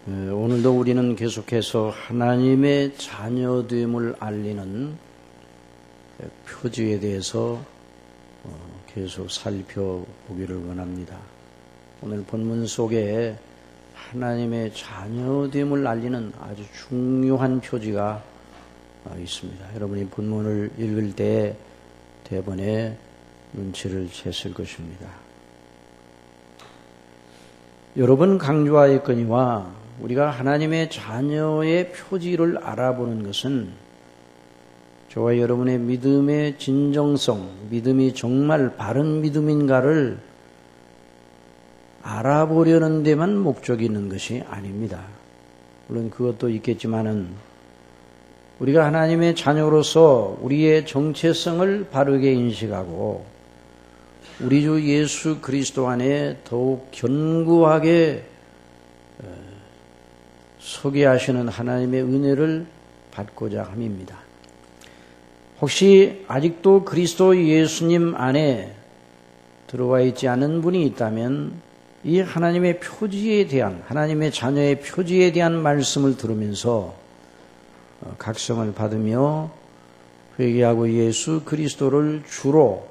오늘도 우리는 계속해서 하나님의 자녀됨을 알리는 표지에 대해서 계속 살펴보기를 원합니다. 오늘 본문 속에 하나님의 자녀됨을 알리는 아주 중요한 표지가 있습니다. 여러분이 본문을 읽을 때 대번에 눈치를 챘을 것입니다. 여러 번 강조하였거니와 우리가 하나님의 자녀의 표지를 알아보는 것은 저와 여러분의 믿음의 진정성, 믿음이 정말 바른 믿음인가를 알아보려는 데만 목적이 있는 것이 아닙니다. 물론 그것도 있겠지만은 우리가 하나님의 자녀로서 우리의 정체성을 바르게 인식하고 우리 주 예수 그리스도 안에 더욱 견고하게 서게 하시는 하나님의 은혜를 받고자 함입니다. 혹시 아직도 그리스도 예수님 안에 들어와 있지 않은 분이 있다면 이 하나님의 표지에 대한, 하나님의 자녀의 표지에 대한 말씀을 들으면서 각성을 받으며 회개하고 예수 그리스도를 주로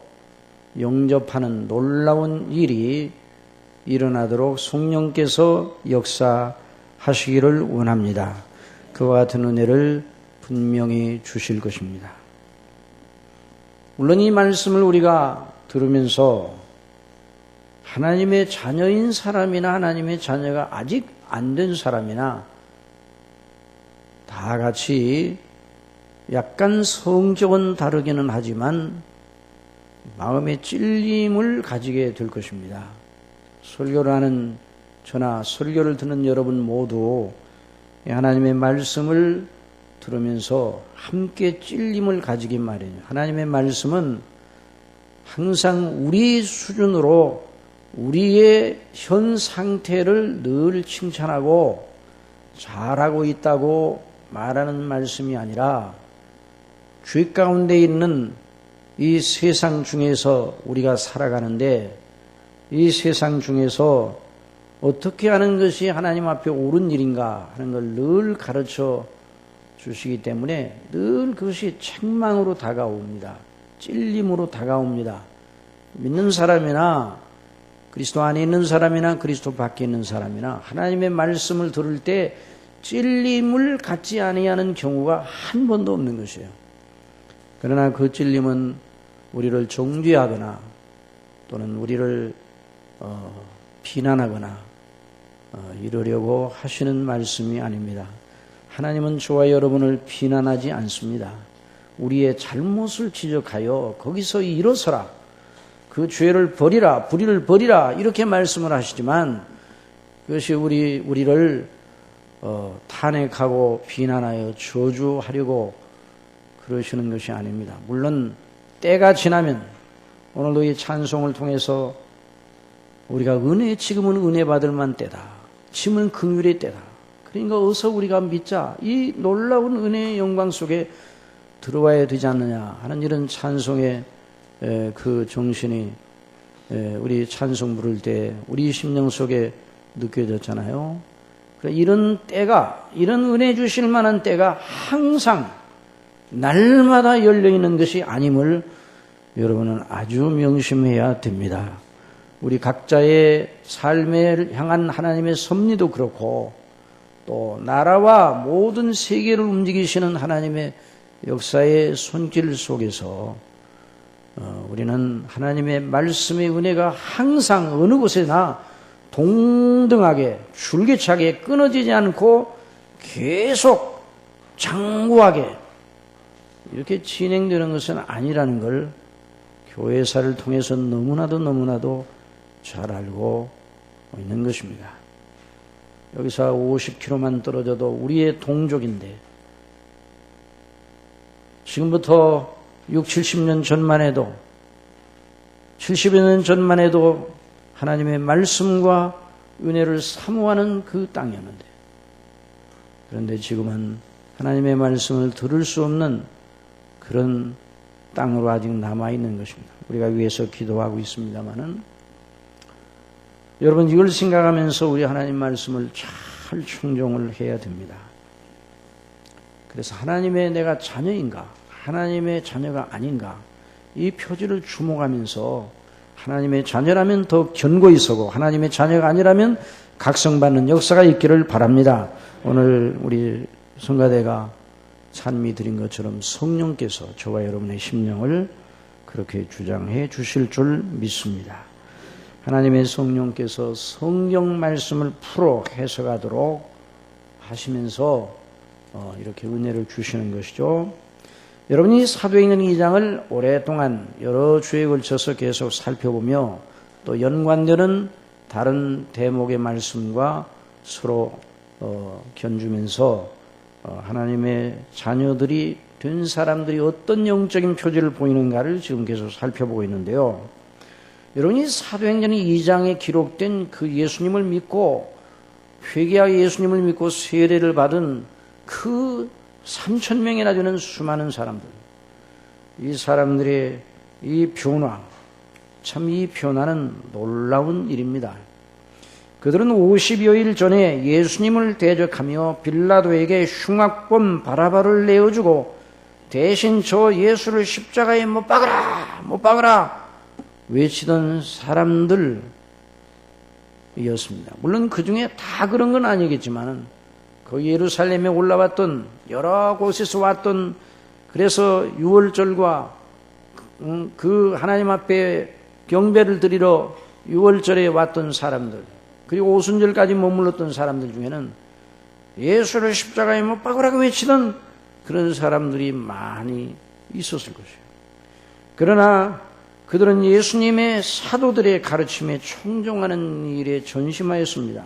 영접하는 놀라운 일이 일어나도록 성령께서 역사하시기를 원합니다. 그와 같은 은혜를 분명히 주실 것입니다. 물론 이 말씀을 우리가 들으면서 하나님의 자녀인 사람이나 하나님의 자녀가 아직 안 된 사람이나 다 같이 약간 성격은 다르기는 하지만 마음의 찔림을 가지게 될 것입니다. 설교를 하는 저나 설교를 듣는 여러분 모두 하나님의 말씀을 들으면서 함께 찔림을 가지기 마련이에요. 하나님의 말씀은 항상 우리 수준으로 우리의 현 상태를 늘 칭찬하고 잘하고 있다고 말하는 말씀이 아니라 죄 가운데 있는 이 세상 중에서 우리가 살아가는데 이 세상 중에서 어떻게 하는 것이 하나님 앞에 옳은 일인가 하는 걸 늘 가르쳐 주시기 때문에 늘 그것이 책망으로 다가옵니다. 찔림으로 다가옵니다. 믿는 사람이나 그리스도 안에 있는 사람이나 그리스도 밖에 있는 사람이나 하나님의 말씀을 들을 때 찔림을 갖지 아니하는 경우가 한 번도 없는 것이에요. 그러나 그 찔림은 우리를 정죄하거나 또는 우리를 비난하거나 이러려고 하시는 말씀이 아닙니다. 하나님은 저와 여러분을 비난하지 않습니다. 우리의 잘못을 지적하여 거기서 일어서라, 그 죄를 버리라, 불의를 버리라 이렇게 말씀을 하시지만 그것이 우리를 탄핵하고 비난하여 저주하려고 그러시는 것이 아닙니다. 물론 때가 지나면 오늘도 이 찬송을 통해서 우리가 지금은 은혜 받을 만 때다. 지금은 긍휼의 때다. 그러니까 어서 우리가 믿자. 이 놀라운 은혜의 영광 속에 들어와야 되지 않느냐 하는 이런 찬송의 그 정신이 우리 찬송 부를 때 우리 심령 속에 느껴졌잖아요. 이런 때가, 이런 은혜 주실 만한 때가 항상 날마다 열려있는 것이 아님을 여러분은 아주 명심해야 됩니다. 우리 각자의 삶을 향한 하나님의 섭리도 그렇고 또 나라와 모든 세계를 움직이시는 하나님의 역사의 손길 속에서 우리는 하나님의 말씀의 은혜가 항상 어느 곳에나 동등하게 줄기차게 끊어지지 않고 계속 장구하게 이렇게 진행되는 것은 아니라는 걸 교회사를 통해서 너무나도 잘 알고 있는 것입니다. 여기서 50km만 떨어져도 우리의 동족인데 지금부터 60-70년 전만 해도 70여 년 전만 해도 하나님의 말씀과 은혜를 사모하는 그 땅이었는데 그런데 지금은 하나님의 말씀을 들을 수 없는 그런 땅으로 아직 남아있는 것입니다. 우리가 위해서 기도하고 있습니다마는 여러분 이걸 생각하면서 우리 하나님 말씀을 잘 철충종을 해야 됩니다. 그래서 하나님의 내가 자녀인가, 하나님의 자녀가 아닌가, 이 표지를 주목하면서 하나님의 자녀라면 더 견고히 서고 하나님의 자녀가 아니라면 각성받는 역사가 있기를 바랍니다. 오늘 우리 성가대가 찬미 드린 것처럼 성령께서 저와 여러분의 심령을 그렇게 주장해 주실 줄 믿습니다. 하나님의 성령께서 성경 말씀을 풀어 해석하도록 하시면서 이렇게 은혜를 주시는 것이죠. 여러분이 사도행전 2장을 오랫동안 여러 주에 걸쳐서 계속 살펴보며 또 연관되는 다른 대목의 말씀과 서로 견주면서 하나님의 자녀들이 된 사람들이 어떤 영적인 표지를 보이는가를 지금 계속 살펴보고 있는데요. 여러분이 사도행전 2장에 기록된 그 예수님을 믿고 회개하여 예수님을 믿고 세례를 받은 그 3,000명이나 되는 수많은 사람들, 이 사람들의 이 변화, 참 이 변화는 놀라운 일입니다. 그들은 50여일 전에 예수님을 대적하며 빌라도에게 흉악범 바라바를 내어주고 대신 저 예수를 십자가에 못 박으라, 못 박으라 외치던 사람들이었습니다. 물론 그 중에 다 그런 건 아니겠지만 그 예루살렘에 올라왔던 여러 곳에서 왔던, 그래서 유월절과 그 하나님 앞에 경배를 드리러 유월절에 왔던 사람들, 그리고 오순절까지 머물렀던 사람들 중에는 예수를 십자가에 못 박으라고 외치던 그런 사람들이 많이 있었을 것이에요. 그러나 그들은 예수님의 사도들의 가르침에 청종하는 일에 전심하였습니다.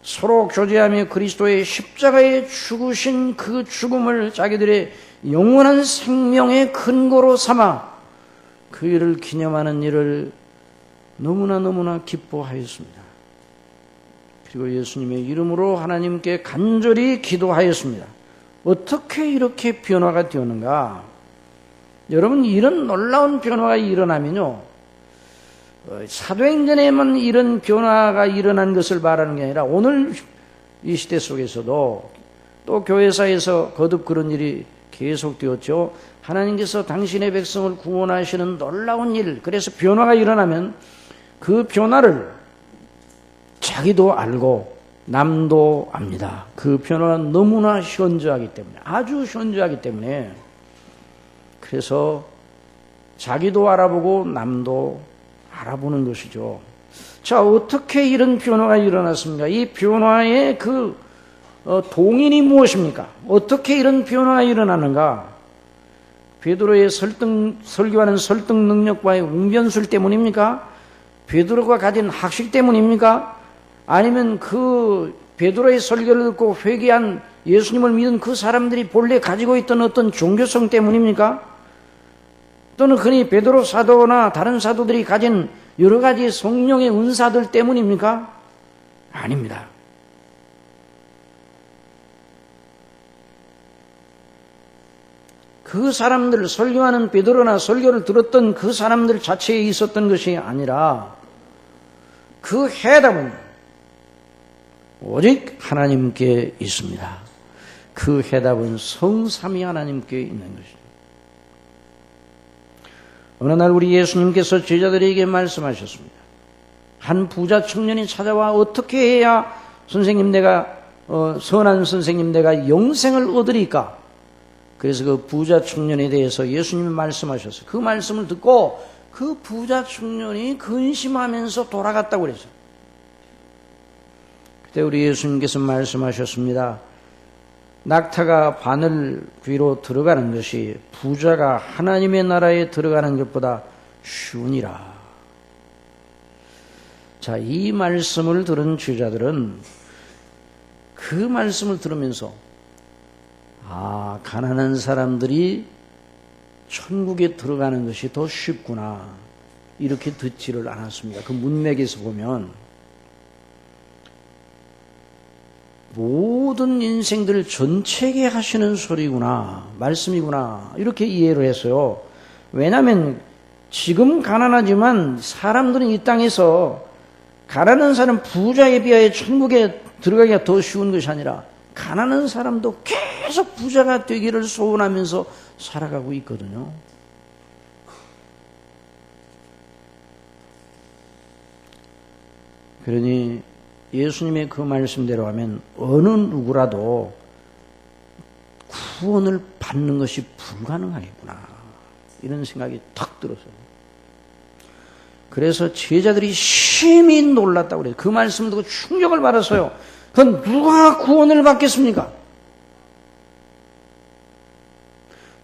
서로 교제하며 그리스도의 십자가에 죽으신 그 죽음을 자기들의 영원한 생명의 근거로 삼아 그 일을 기념하는 일을 너무나 기뻐하였습니다. 그리고 예수님의 이름으로 하나님께 간절히 기도하였습니다. 어떻게 이렇게 변화가 되었는가? 여러분, 이런 놀라운 변화가 일어나면요, 사도행전에만 이런 변화가 일어난 것을 말하는 게 아니라 오늘 이 시대 속에서도 또 교회사에서 거듭 그런 일이 계속되었죠. 하나님께서 당신의 백성을 구원하시는 놀라운 일, 그래서 변화가 일어나면 그 변화를 자기도 알고 남도 압니다. 그 변화가 너무나 현저하기 때문에, 아주 현저하기 때문에, 그래서 자기도 알아보고 남도 알아보는 것이죠. 자, 어떻게 이런 변화가 일어났습니까? 이 변화의 그 동인이 무엇입니까? 어떻게 이런 변화가 일어나는가? 베드로의 설교하는 설득 능력과의 웅변술 때문입니까? 베드로가 가진 학식 때문입니까? 아니면 그 베드로의 설교를 듣고 회개한 예수님을 믿은 그 사람들이 본래 가지고 있던 어떤 종교성 때문입니까? 또는 흔히 베드로 사도나 다른 사도들이 가진 여러 가지 성령의 은사들 때문입니까? 아닙니다. 그 사람들, 설교하는 베드로나 설교를 들었던 그 사람들 자체에 있었던 것이 아니라 그 해답은 오직 하나님께 있습니다. 그 해답은 성삼위 하나님께 있는 것입니다. 어느 날 우리 예수님께서 제자들에게 말씀하셨습니다. 한 부자 청년이 찾아와 어떻게 해야 선생님 내가 선한 선생님 내가 영생을 얻으리까? 그래서 그 부자 청년에 대해서 예수님이 말씀하셨어요. 그 말씀을 듣고 그 부자 청년이 근심하면서 돌아갔다고 그랬어요. 그때 우리 예수님께서 말씀하셨습니다. 낙타가 바늘 귀로 들어가는 것이 부자가 하나님의 나라에 들어가는 것보다 쉬우니라. 자, 이 말씀을 들은 제자들은 그 말씀을 들으면서 가난한 사람들이 천국에 들어가는 것이 더 쉽구나, 이렇게 듣지를 않았습니다. 그 문맥에서 보면 모든 인생들 전체에 하시는 소리구나, 말씀이구나, 이렇게 이해를 했어요. 왜냐하면 지금 가난하지만 사람들은 이 땅에서 가난한 사람 부자에 비하여 천국에 들어가기가 더 쉬운 것이 아니라 가난한 사람도 계속 부자가 되기를 소원하면서 살아가고 있거든요. 그러니 예수님의 그 말씀대로 하면 어느 누구라도 구원을 받는 것이 불가능하겠구나, 이런 생각이 탁 들었어요. 그래서 제자들이 심히 놀랐다고 그래요. 그 말씀 듣고 충격을 받았어요. 그건 누가 구원을 받겠습니까?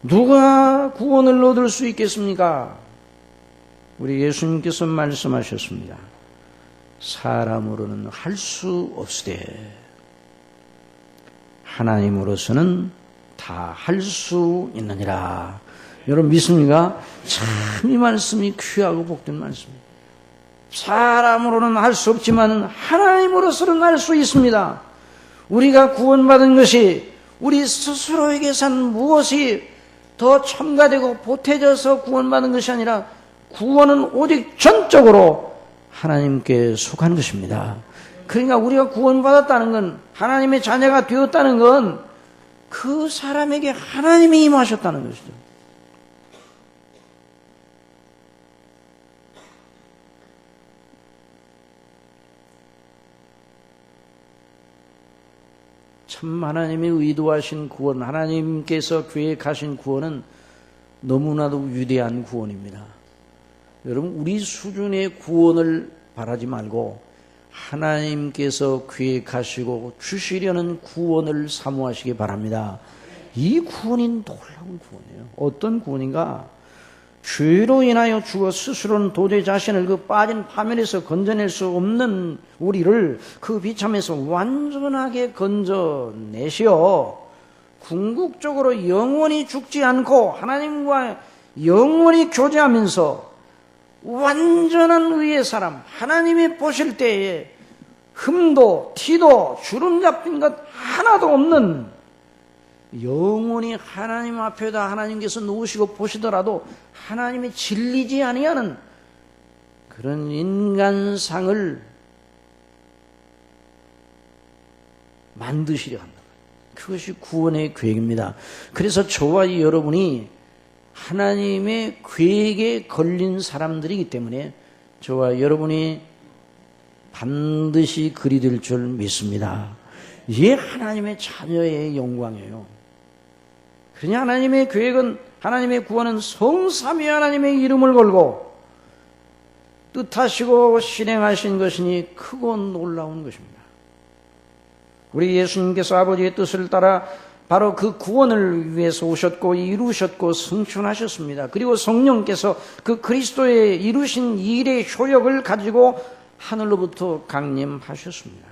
누가 구원을 얻을 수 있겠습니까? 우리 예수님께서 말씀하셨습니다. 사람으로는 할 수 없으되 하나님으로서는 다 할 수 있느니라. 여러분 믿습니까? 참 이 말씀이 귀하고 복된 말씀입니다. 사람으로는 할 수 없지만 하나님으로서는 할 수 있습니다. 우리가 구원받은 것이 우리 스스로에게선 무엇이 더 첨가되고 보태져서 구원받은 것이 아니라 구원은 오직 전적으로 하나님께 속한 것입니다. 그러니까 우리가 구원받았다는 건, 하나님의 자녀가 되었다는 건 그 사람에게 하나님이 임하셨다는 것이죠. 참 하나님이 의도하신 구원, 하나님께서 계획하신 구원은 너무나도 위대한 구원입니다. 여러분, 우리 수준의 구원을 바라지 말고 하나님께서 계획하시고 주시려는 구원을 사모하시기 바랍니다. 이 구원이 놀라운 구원이에요. 어떤 구원인가? 죄로 인하여 죽어 스스로는 도저히 자신을 그 빠진 파멸에서 건져낼 수 없는 우리를 그 비참에서 완전하게 건져내시어 궁극적으로 영원히 죽지 않고 하나님과 영원히 교제하면서 완전한 의의 사람, 하나님이 보실 때에 흠도 티도 주름 잡힌 것 하나도 없는, 영원히 하나님 앞에다 하나님께서 놓으시고 보시더라도 하나님이 질리지 아니하는 그런 인간상을 만드시려 한다. 그것이 구원의 계획입니다. 그래서 저와 여러분이 하나님의 계획에 걸린 사람들이기 때문에 저와 여러분이 반드시 그리 될 줄 믿습니다. 이게 하나님의 자녀의 영광이에요. 그러니 하나님의 계획은, 하나님의 구원은 성삼위 하나님의 이름을 걸고 뜻하시고 실행하신 것이니 크고 놀라운 것입니다. 우리 예수님께서 아버지의 뜻을 따라 바로 그 구원을 위해서 오셨고 이루셨고 성취하셨습니다. 그리고 성령께서 그 그리스도의 이루신 일의 효력을 가지고 하늘로부터 강림하셨습니다.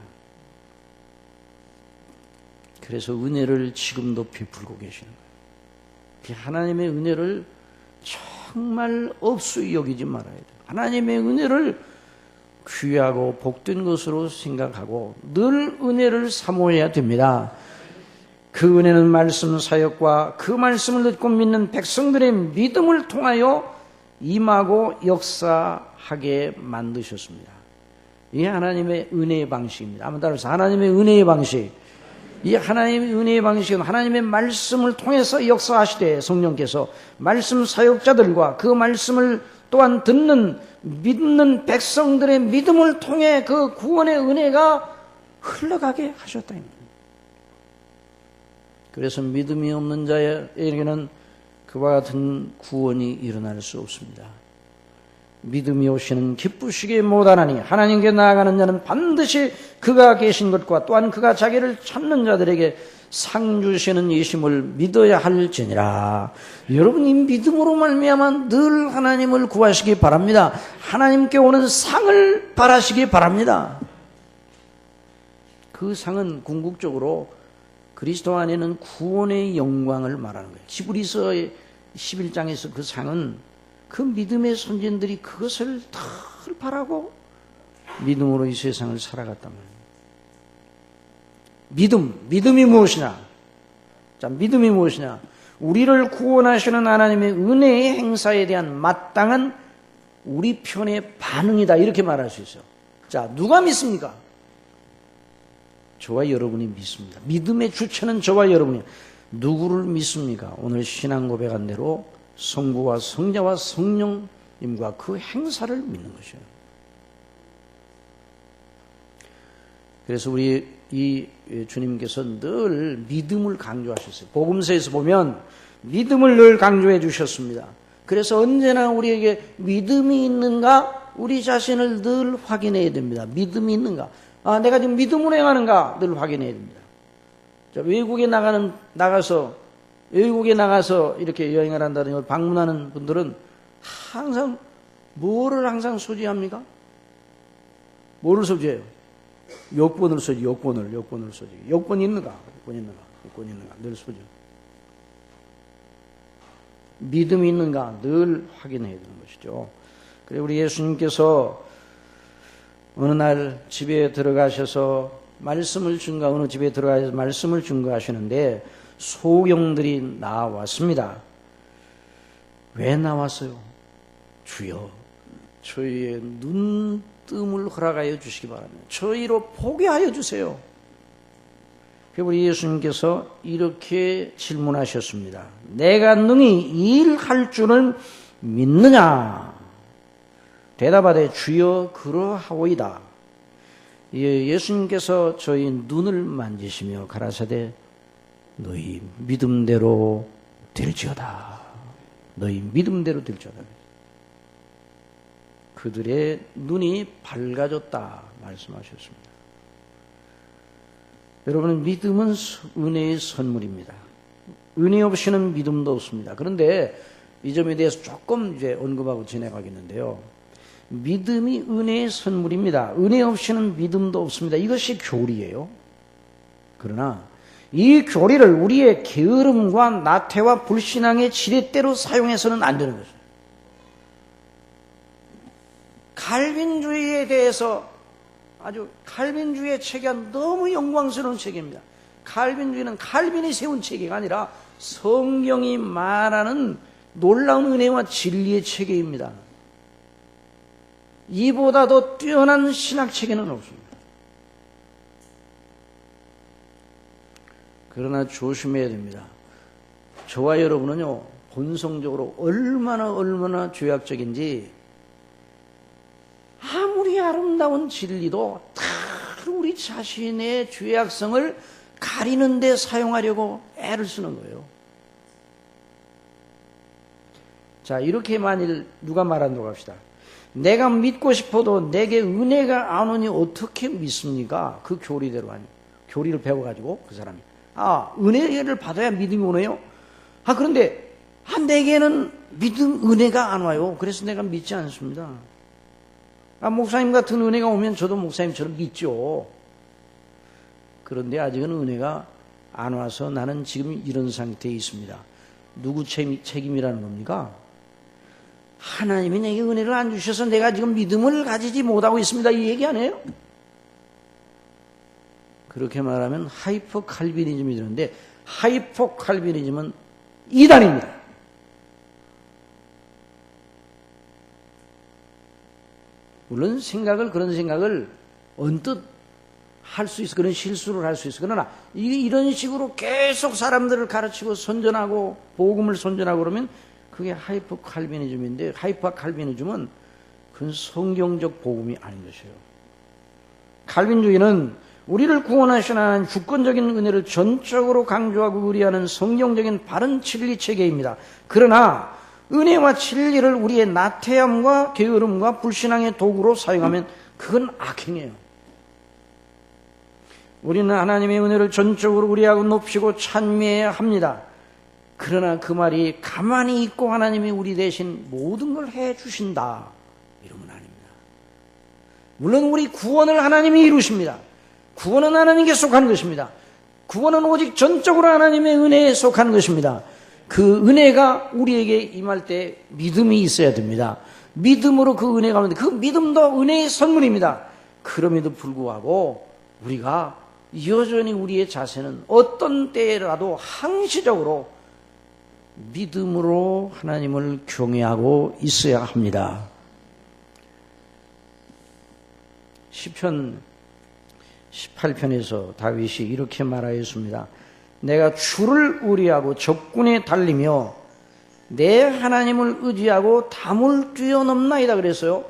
그래서 은혜를 지금도 베풀고 계시는 거예요. 하나님의 은혜를 정말 없이 여기지 말아야 돼요. 하나님의 은혜를 귀하고 복된 것으로 생각하고 늘 은혜를 사모해야 됩니다. 그 은혜는 말씀 사역과 그 말씀을 듣고 믿는 백성들의 믿음을 통하여 임하고 역사하게 만드셨습니다. 이게 하나님의 은혜의 방식입니다. 아무 따라서 하나님의 은혜의 방식, 이 하나님의 은혜의 방식은 하나님의 말씀을 통해서 역사하시되 성령께서 말씀 사역자들과 그 말씀을 또한 듣는 믿는 백성들의 믿음을 통해 그 구원의 은혜가 흘러가게 하셨다. 그래서 믿음이 없는 자에게는 그와 같은 구원이 일어날 수 없습니다. 믿음이 오시는 기쁘시게 못하나니 하나님께 나아가는 자는 반드시 그가 계신 것과 또한 그가 자기를 찾는 자들에게 상 주시는 이심을 믿어야 할지니라. 여러분, 이 믿음으로 말미암아 늘 하나님을 구하시기 바랍니다. 하나님께 오는 상을 바라시기 바랍니다. 그 상은 궁극적으로 그리스도 안에는 구원의 영광을 말하는 거예요. 히브리서 11장에서 그 상은 그 믿음의 선진들이 그것을 늘 바라고 믿음으로 이 세상을 살아갔단 말이에요. 믿음이 무엇이냐? 자, 믿음이 무엇이냐? 우리를 구원하시는 하나님의 은혜의 행사에 대한 마땅한 우리 편의 반응이다, 이렇게 말할 수 있어요. 자, 누가 믿습니까? 저와 여러분이 믿습니다. 믿음의 주체는 저와 여러분이. 누구를 믿습니까? 오늘 신앙 고백한 대로 성부와 성자와 성령님과 그 행사를 믿는 것이에요. 그래서 우리 이 주님께서 늘 믿음을 강조하셨어요. 복음서에서 보면 믿음을 늘 강조해 주셨습니다. 그래서 언제나 우리에게 믿음이 있는가? 우리 자신을 늘 확인해야 됩니다. 믿음이 있는가? 내가 지금 믿음으로 행하는가? 늘 확인해야 됩니다. 자, 외국에 나가서 이렇게 여행을 한다든지 방문하는 분들은 항상 뭐를 항상 소지합니까? 뭐를 소지해요? 여권을 소지, 여권을 소지. 여권이 있는가? 여권이 있는가? 늘 소지. 믿음이 있는가? 늘 확인해야 되는 것이죠. 그리고 우리 예수님께서 어느 날 집에 들어가셔서 어느 집에 들어가셔서 말씀을 증거하시는데 소경들이 나왔습니다. 왜 나왔어요? 주여, 저희의 눈뜸을 허락하여 주시기 바랍니다. 저희로 보게 하여 주세요. 우리 예수님께서 이렇게 질문하셨습니다. 내가 능히 일할 줄을 믿느냐? 대답하되 주여 그러하오이다. 예수님께서 저희 눈을 만지시며 가라사대 너희 믿음대로 될지어다. 너희 믿음대로 될지어다. 그들의 눈이 밝아졌다 말씀하셨습니다. 여러분, 믿음은 은혜의 선물입니다. 은혜 없이는 믿음도 없습니다. 그런데 이 점에 대해서 조금 이제 언급하고 지나가겠는데요. 믿음이 은혜의 선물입니다. 은혜 없이는 믿음도 없습니다. 이것이 교리예요. 그러나 이 교리를 우리의 게으름과 나태와 불신앙의 지렛대로 사용해서는 안 되는 거죠. 칼빈주의에 대해서 칼빈주의의 체계가 너무 영광스러운 체계입니다. 칼빈주의는 칼빈이 세운 체계가 아니라 성경이 말하는 놀라운 은혜와 진리의 체계입니다. 이보다 더 뛰어난 신학 체계는 없습니다. 그러나 조심해야 됩니다. 저와 여러분은요, 본성적으로 얼마나 죄악적인지 아무리 아름다운 진리도 다 우리 자신의 죄악성을 가리는 데 사용하려고 애를 쓰는 거예요. 자, 이렇게 만일 누가 말한다고 합시다. 내가 믿고 싶어도 내게 은혜가 안 오니 어떻게 믿습니까? 그 교리대로 아니. 교리를 배워가지고 그 사람이. 은혜를 받아야 믿음이 오네요? 그런데 내게는 은혜가 안 와요. 그래서 내가 믿지 않습니다. 목사님 같은 은혜가 오면 저도 목사님처럼 믿죠. 그런데 아직은 은혜가 안 와서 나는 지금 이런 상태에 있습니다. 누구 책임이라는 겁니까? 하나님이 내게 은혜를 안 주셔서 내가 지금 믿음을 가지지 못하고 있습니다. 이 얘기 아니에요? 그렇게 말하면 하이퍼 칼비니즘이 되는데, 하이퍼 칼비니즘은 이단입니다. 물론 그런 생각을 언뜻 할 수 있어. 그런 실수를 할 수 있어. 그러나 이런 식으로 계속 사람들을 가르치고 선전하고 복음을 선전하고 그러면 그게 하이퍼 칼비니즘인데, 하이퍼 칼비니즘은 그건 성경적 복음이 아닌 것이에요. 칼빈주의는 우리를 구원하신 하나님 주권적인 은혜를 전적으로 강조하고 의뢰하는 성경적인 바른 진리 체계입니다. 그러나 은혜와 진리를 우리의 나태함과 게으름과 불신앙의 도구로 사용하면 그건 악행이에요. 우리는 하나님의 은혜를 전적으로 우리하고 높이고 찬미해야 합니다. 그러나 그 말이 가만히 있고 하나님이 우리 대신 모든 걸 해주신다, 이러면 아닙니다. 물론 우리 구원을 하나님이 이루십니다. 구원은 하나님께 속한 것입니다. 구원은 오직 전적으로 하나님의 은혜에 속한 것입니다. 그 은혜가 우리에게 임할 때 믿음이 있어야 됩니다. 믿음으로 그 은혜가 오는데, 그 믿음도 은혜의 선물입니다. 그럼에도 불구하고 우리가 여전히 우리의 자세는 어떤 때라도 항시적으로 믿음으로 하나님을 경외하고 있어야 합니다. 시편 18편에서 다윗이 이렇게 말하였습니다. 내가 주를 의리하고 적군에 달리며 내 하나님을 의지하고 담을 뛰어넘나이다 그랬어요.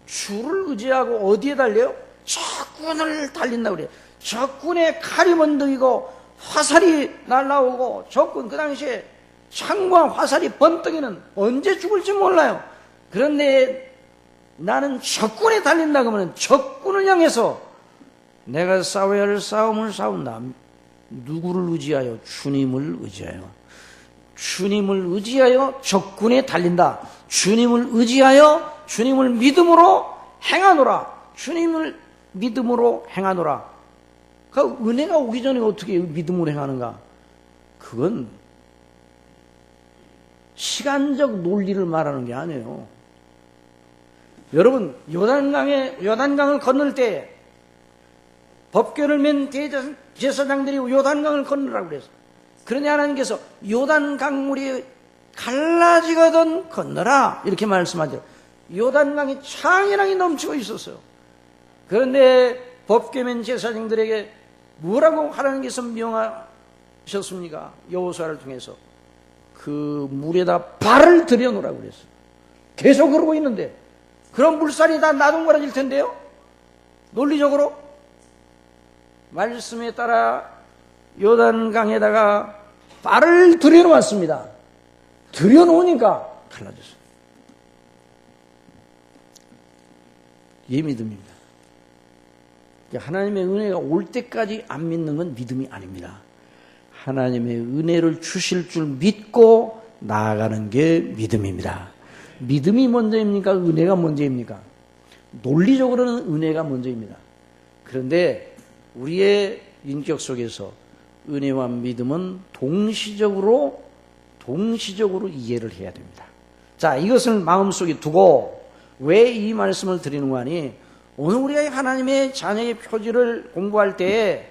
주를 의지하고 어디에 달려요? 적군을 달린다 그래요. 적군의 칼이 번뜩이고 화살이 날라오고 적군, 그 당시에 창과 화살이 번뜩이는 언제 죽을지 몰라요. 그런데 나는 적군에 달린다 그러면 적군을 향해서 내가 싸워야 할 싸움을 싸운다. 누구를 의지하여? 주님을 의지하여. 주님을 의지하여 적군에 달린다. 주님을 의지하여 주님을 믿음으로 행하노라. 주님을 믿음으로 행하노라. 그 은혜가 오기 전에 어떻게 믿음으로 행하는가? 그건 시간적 논리를 말하는 게 아니에요. 여러분, 요단강을 건널 때 법궤를 맨 대제사장들이 요단강을 건너라고 그랬어요. 그러니 하나님께서 요단강물이 갈라지거든 건너라 이렇게 말씀하죠. 요단강이 창이랑이 넘치고 있었어요. 그런데 법궤 맨 제사장들에게 뭐라고 하나님께서 명하셨습니까? 여호수아를 통해서 그 물에다 발을 들여놓으라고 그랬어요. 계속 그러고 있는데 그런 물살이 다 나동거라질 텐데요. 논리적으로 말씀에 따라 요단강에다가 발을 들여놓았습니다. 들여놓으니까 갈라졌어요. 이게 믿음입니다. 하나님의 은혜가 올 때까지 안 믿는 건 믿음이 아닙니다. 하나님의 은혜를 주실 줄 믿고 나아가는 게 믿음입니다. 믿음이 먼저입니까? 은혜가 먼저입니까? 논리적으로는 은혜가 먼저입니다. 그런데 우리의 인격 속에서 은혜와 믿음은 동시적으로 이해를 해야 됩니다. 자, 이것을 마음속에 두고 왜 이 말씀을 드리는 거 아니? 오늘 우리가 하나님의 자녀의 표지를 공부할 때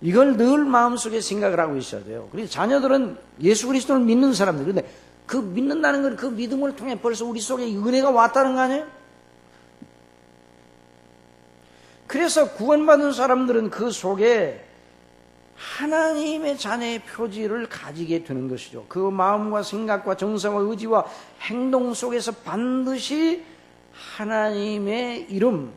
이걸 늘 마음속에 생각을 하고 있어야 돼요. 그래서 자녀들은 예수 그리스도를 믿는 사람들. 그런데 그 믿는다는 건 그 믿음을 통해 벌써 우리 속에 은혜가 왔다는 거 아니에요? 그래서 구원받은 사람들은 그 속에 하나님의 자녀의 표지를 가지게 되는 것이죠. 그 마음과 생각과 정성과 의지와 행동 속에서 반드시 하나님의 이름,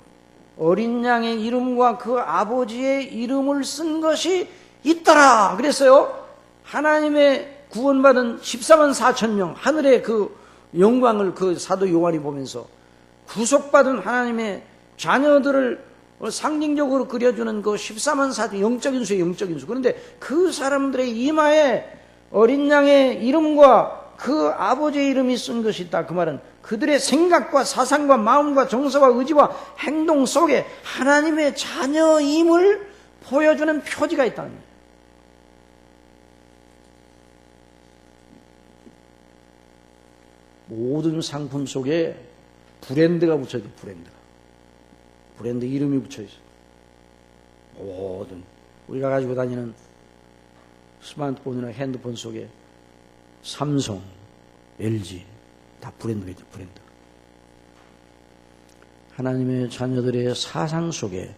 어린 양의 이름과 그 아버지의 이름을 쓴 것이 있더라 그랬어요. 하나님의 구원받은 14만 4천 명 하늘의 그 영광을 그 사도 요한이 보면서 구속받은 하나님의 자녀들을 상징적으로 그려주는 그 14만 4천 영적인 수. 그런데 그 사람들의 이마에 어린 양의 이름과 그 아버지의 이름이 쓴 것이 있다. 그 말은 그들의 생각과 사상과 마음과 정서와 의지와 행동 속에 하나님의 자녀임을 보여주는 표지가 있다는 거예요. 모든 상품 속에 브랜드가 붙여져 있어요. 브랜드 이름이 붙여 있어요. 모든 우리가 가지고 다니는 스마트폰이나 핸드폰 속에 삼성, LG 다 브랜드가 있죠. 브랜드. 하나님의 자녀들의 사상 속에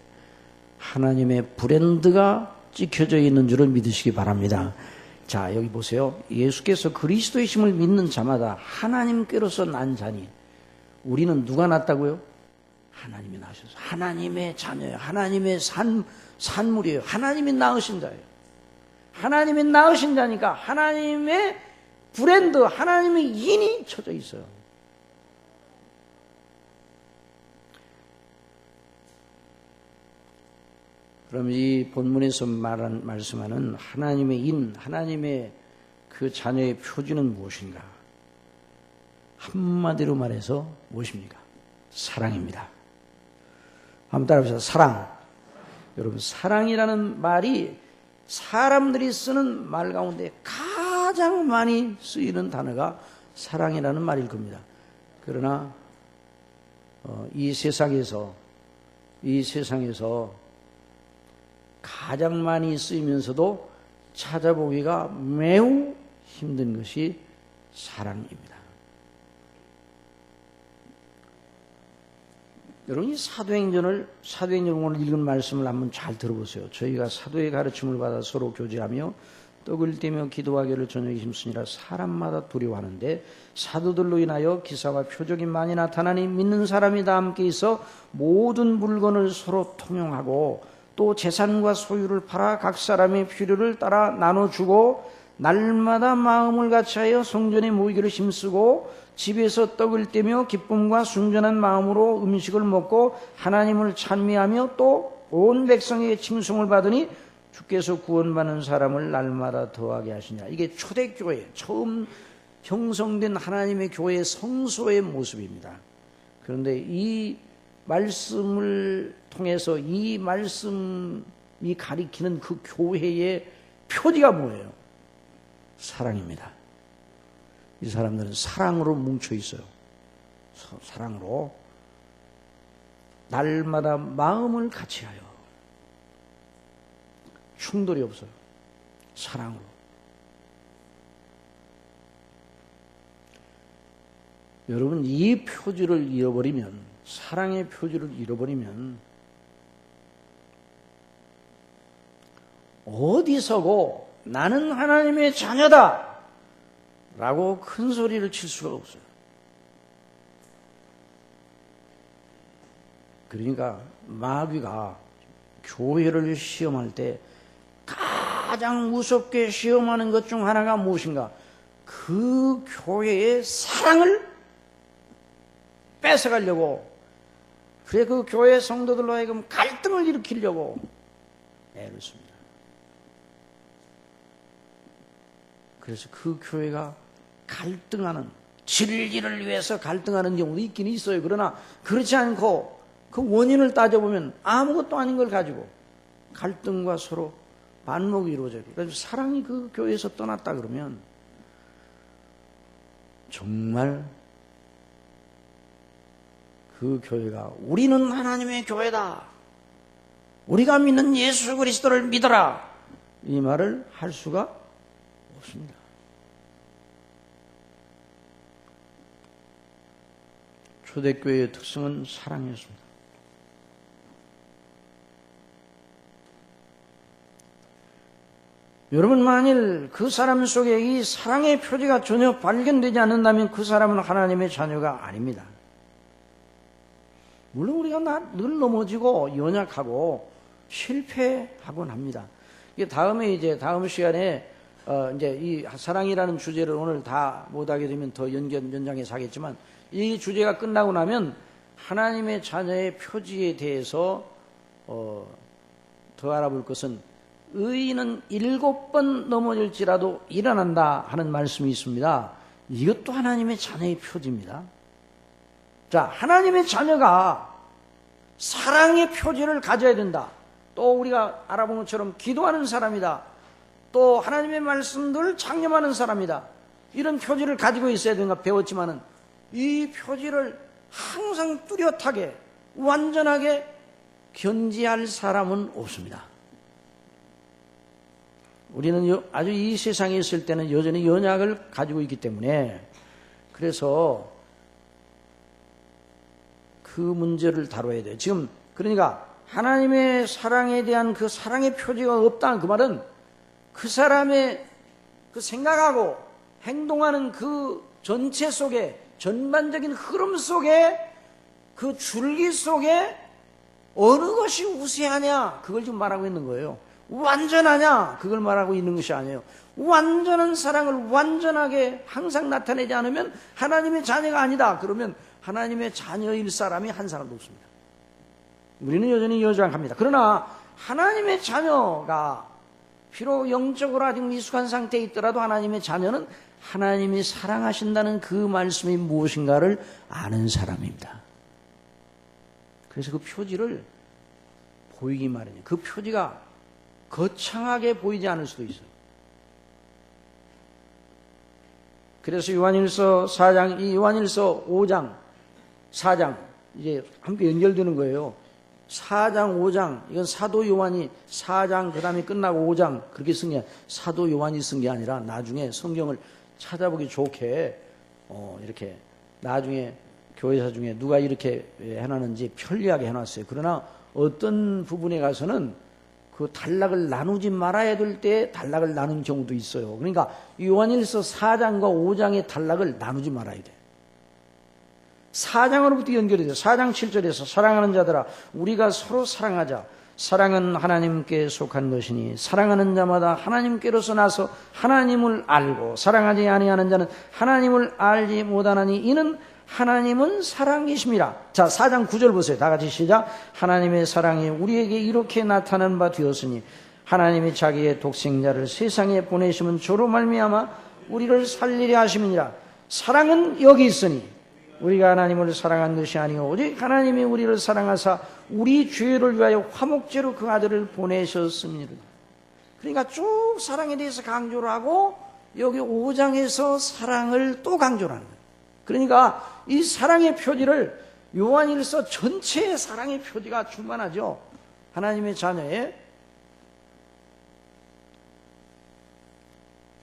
하나님의 브랜드가 찍혀져 있는 줄을 믿으시기 바랍니다. 자, 여기 보세요. 예수께서 그리스도이심을 믿는 자마다 하나님께로서 난 자니 우리는 누가 낳았다고요? 하나님이 낳으셔서 하나님의 자녀예요. 하나님의 산물이에요. 하나님이 낳으신 자예요. 하나님이 낳으신 자니까 하나님의 브랜드, 하나님의 인이 쳐져 있어요. 그럼 이 본문에서 말씀하는 하나님의 인, 하나님의 그 자녀의 표지는 무엇인가? 한마디로 말해서 무엇입니까? 사랑입니다. 한번 따라해보세요. 사랑. 여러분, 사랑이라는 말이 사람들이 쓰는 말 가운데 가장 많이 쓰이는 단어가 사랑이라는 말일 겁니다. 그러나 이 세상에서 가장 많이 쓰이면서도 찾아보기가 매우 힘든 것이 사랑입니다. 여러분, 이 사도행전 오늘 읽은 말씀을 한번 잘 들어보세요. 저희가 사도의 가르침을 받아 서로 교제하며 떡을 떼며 기도하기를 저녁에 힘쓰니라 사람마다 두려워하는데 사도들로 인하여 기사와 표적이 많이 나타나니 믿는 사람이 다 함께 있어 모든 물건을 서로 통용하고 또 재산과 소유를 팔아 각 사람의 필요를 따라 나눠주고 날마다 마음을 같이하여 성전에 모이기를 힘쓰고 집에서 떡을 떼며 기쁨과 순전한 마음으로 음식을 먹고 하나님을 찬미하며 또 온 백성에게 칭송을 받으니 주께서 구원받는 사람을 날마다 더하게 하시냐. 이게 초대교회 처음 형성된 하나님의 교회의 성소의 모습입니다. 그런데 이 말씀을 통해서 이 말씀이 가리키는 그 교회의 표지가 뭐예요? 사랑입니다. 이 사람들은 사랑으로 뭉쳐 있어요. 사랑으로 날마다 마음을 같이하여 충돌이 없어요. 사랑으로. 여러분, 이 표지를 잃어버리면, 사랑의 표지를 잃어버리면 어디서고 나는 하나님의 자녀다 라고 큰 소리를 칠 수가 없어요. 그러니까 마귀가 교회를 시험할 때 가장 무섭게 시험하는 것 중 하나가 무엇인가? 그 교회의 사랑을 뺏어가려고, 그래 그 교회 성도들로 하여금 갈등을 일으키려고 애를 씁니다. 그래서 그 교회가 갈등하는, 진리를 위해서 갈등하는 경우도 있긴 있어요. 그러나 그렇지 않고 그 원인을 따져보면 아무것도 아닌 걸 가지고 갈등과 서로 반목이 이루어져요. 그래서 사랑이 그 교회에서 떠났다 그러면 정말 그 교회가 우리는 하나님의 교회다, 우리가 믿는 예수 그리스도를 믿어라, 이 말을 할 수가 없습니다. 초대교회의 특성은 사랑이었습니다. 여러분, 만일 그 사람 속에 이 사랑의 표지가 전혀 발견되지 않는다면 그 사람은 하나님의 자녀가 아닙니다. 물론 우리가 늘 넘어지고 연약하고 실패하곤 합니다. 이게 다음 시간에 이제 이 사랑이라는 주제를 오늘 다 못하게 되면 더 연장해서 하겠지만, 이 주제가 끝나고 나면 하나님의 자녀의 표지에 대해서 더 알아볼 것은 의인은 7번 넘어질지라도 일어난다 하는 말씀이 있습니다. 이것도 하나님의 자녀의 표지입니다. 자, 하나님의 자녀가 사랑의 표지를 가져야 된다. 또 우리가 알아본 것처럼 기도하는 사람이다. 또 하나님의 말씀들을 창념하는 사람이다. 이런 표지를 가지고 있어야 되는가 배웠지만은 이 표지를 항상 뚜렷하게 완전하게 견지할 사람은 없습니다. 우리는 아주 이 세상에 있을 때는 여전히 연약을 가지고 있기 때문에, 그래서 그 문제를 다뤄야 돼요. 지금 그러니까 하나님의 사랑에 대한 그 사랑의 표지가 없다는 그 말은 그 사람의 그 생각하고 행동하는 그 전체 속에, 전반적인 흐름 속에, 그 줄기 속에 어느 것이 우세하냐, 그걸 지금 말하고 있는 거예요. 완전하냐, 그걸 말하고 있는 것이 아니에요. 완전한 사랑을 완전하게 항상 나타내지 않으면 하나님의 자녀가 아니다. 그러면 하나님의 자녀일 사람이 한 사람도 없습니다. 우리는 여전히 여전합니다. 그러나 하나님의 자녀가 비록 영적으로 아직 미숙한 상태에 있더라도 하나님의 자녀는 하나님이 사랑하신다는 그 말씀이 무엇인가를 아는 사람입니다. 그래서 그 표지를 보이기 마련이에요. 그 표지가 거창하게 보이지 않을 수도 있어요. 그래서 요한일서 4장, 이 요한일서 5장, 4장, 이제 함께 연결되는 거예요. 4장, 5장, 이건 사도 요한이 4장, 그 다음에 끝나고 5장, 그렇게 쓴 게, 사도 요한이 쓴 게 아니라 나중에 성경을 찾아보기 좋게, 이렇게, 나중에 교회사 중에 누가 이렇게 해놨는지 편리하게 해놨어요. 그러나 어떤 부분에 가서는 그 단락을 나누지 말아야 될 때 단락을 나눈 경우도 있어요. 그러니까 요한일서 4장과 5장의 단락을 나누지 말아야 돼. 4장으로부터 연결이 돼요. 4장 7절에서 사랑하는 자들아 우리가 서로 사랑하자. 사랑은 하나님께 속한 것이니 사랑하는 자마다 하나님께로서 나서 하나님을 알고 사랑하지 아니하는 자는 하나님을 알지 못하나니 이는 하나님은 사랑이심이라. 자, 4장 9절 보세요. 다 같이 시작. 하나님의 사랑이 우리에게 이렇게 나타난 바 되었으니 하나님이 자기의 독생자를 세상에 보내심은 저로 말미암아 우리를 살리려 하심이니라. 사랑은 여기 있으니 우리가 하나님을 사랑한 것이 아니오 오직 하나님이 우리를 사랑하사 우리 죄를 위하여 화목제로 그 아들을 보내셨습니다. 그러니까 쭉 사랑에 대해서 강조를 하고 여기 5장에서 사랑을 또 강조를 하는 거예요. 그러니까 이 사랑의 표지를 요한일서 전체의 사랑의 표지가 충만하죠. 하나님의 자녀의.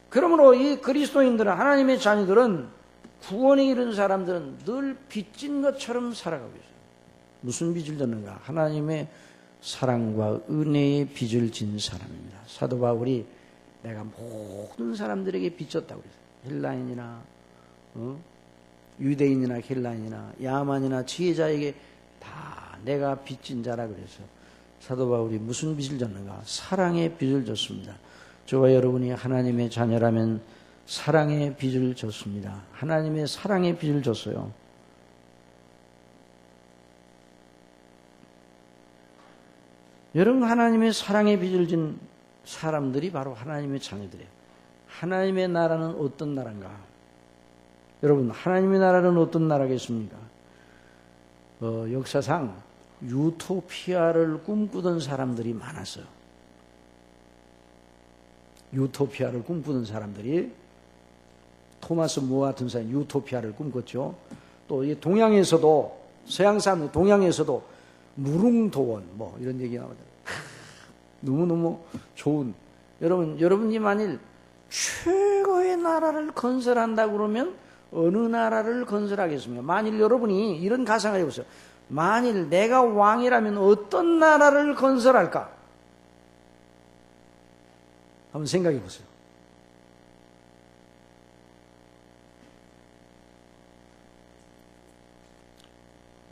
그러므로 이 그리스도인들은 하나님의 자녀들은 구원에 이른 사람들은 늘 빚진 것처럼 살아가고 있어요. 무슨 빚을 졌는가? 하나님의 사랑과 은혜의 빚을 진 사람입니다. 사도 바울이 내가 모든 사람들에게 빚졌다고 그랬어요. 헬라인이나 유대인이나 헬라인이나 야만이나 지혜자에게 다 내가 빚진 자라 그래서 사도 바울이 무슨 빚을 졌는가? 사랑의 빚을 졌습니다. 저와 여러분이 하나님의 자녀라면 사랑의 빚을 졌습니다. 하나님의 사랑의 빚을 졌어요. 여러분 하나님의 사랑의 빚을 진 사람들이 바로 하나님의 자녀들이에요. 하나님의 나라는 어떤 나라인가? 여러분 하나님의 나라는 어떤 나라겠습니까? 역사상 유토피아를 꿈꾸던 사람들이 많았어요. 유토피아를 꿈꾸던 사람들이 토마스 모 같은 사람이 유토피아를 꿈꿨죠. 또 이 동양에서도 서양 사람들 동양에서도 무릉도원 뭐 이런 얘기 나오잖아요. 너무너무 좋은 여러분이 만일 최고의 나라를 건설한다고 그러면 어느 나라를 건설하겠습니까? 만일 여러분이 이런 가상을 해보세요. 만일 내가 왕이라면 어떤 나라를 건설할까? 한번 생각해 보세요.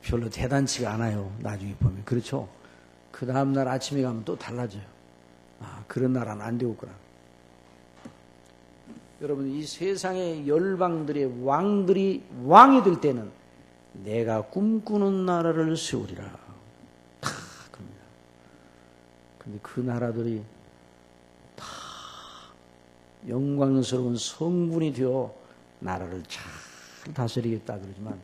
별로 대단치가 않아요. 나중에 보면. 그렇죠? 그 다음날 아침에 가면 또 달라져요. 아, 그런 나라는 안 되었구나. 여러분, 이 세상의 열방들의 왕들이 왕이 될 때는 내가 꿈꾸는 나라를 세우리라. 다 그럽니다. 근데 그 나라들이 다 영광스러운 성군이 되어 나라를 잘 다스리겠다 그러지만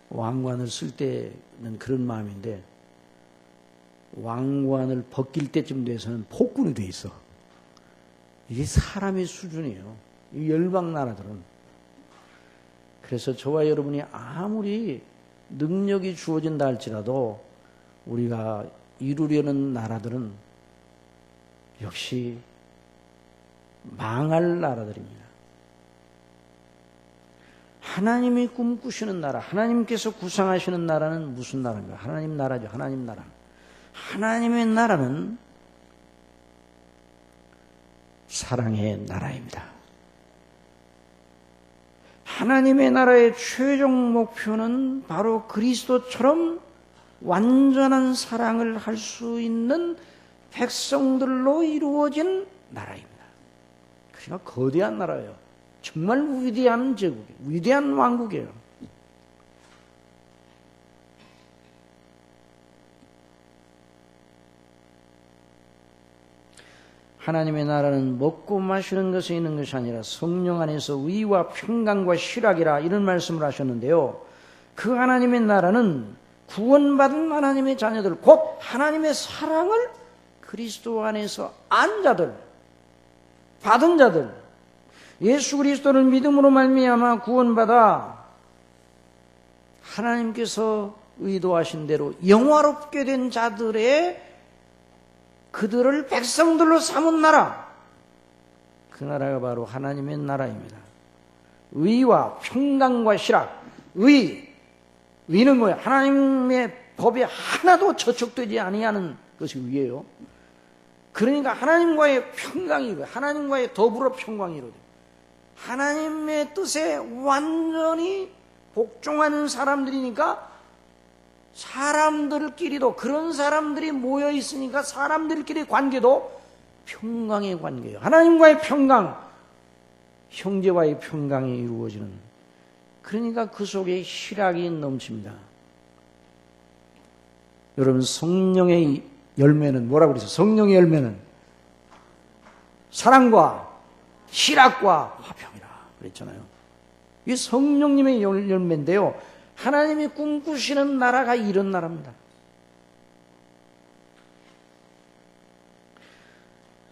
왕관을 쓸 때는 그런 마음인데 왕관을 벗길 때쯤 돼서는 폭군이 돼 있어. 이게 사람의 수준이에요. 이 열방 나라들은. 그래서 저와 여러분이 아무리 능력이 주어진다 할지라도 우리가 이루려는 나라들은 역시 망할 나라들입니다. 하나님이 꿈꾸시는 나라, 하나님께서 구상하시는 나라는 무슨 나라인가? 하나님 나라죠. 하나님 나라. 하나님의 나라는 사랑의 나라입니다. 하나님의 나라의 최종 목표는 바로 그리스도처럼 완전한 사랑을 할 수 있는 백성들로 이루어진 나라입니다. 그러니까 거대한 나라예요. 정말 위대한 제국이에요. 위대한 왕국이에요. 하나님의 나라는 먹고 마시는 것에 있는 것이 아니라 성령 안에서 의와 평강과 실학이라 이런 말씀을 하셨는데요. 그 하나님의 나라는 구원받은 하나님의 자녀들, 곧 하나님의 사랑을 그리스도 안에서 안 자들, 받은 자들, 예수 그리스도를 믿음으로 말미암아 구원받아 하나님께서 의도하신 대로 영화롭게 된 자들의 그들을 백성들로 삼은 나라, 그 나라가 바로 하나님의 나라입니다. 의와 평강과 희락. 의는 뭐야? 하나님의 법에 하나도 저촉되지 아니하는 것이 의예요. 그러니까 하나님과의 평강이 이거예요. 하나님과의 더불어 평강이 이루어져요. 하나님의 뜻에 완전히 복종하는 사람들이니까 사람들끼리도, 그런 사람들이 모여 있으니까 사람들끼리 관계도 평강의 관계예요. 하나님과의 평강, 형제와의 평강이 이루어지는, 그러니까 그 속에 희락이 넘칩니다. 여러분, 성령의 열매는 뭐라고 그랬어요? 성령의 열매는 사랑과 희락과 화평이라 그랬잖아요. 이게 성령님의 열매인데요, 하나님이 꿈꾸시는 나라가 이런 나라입니다.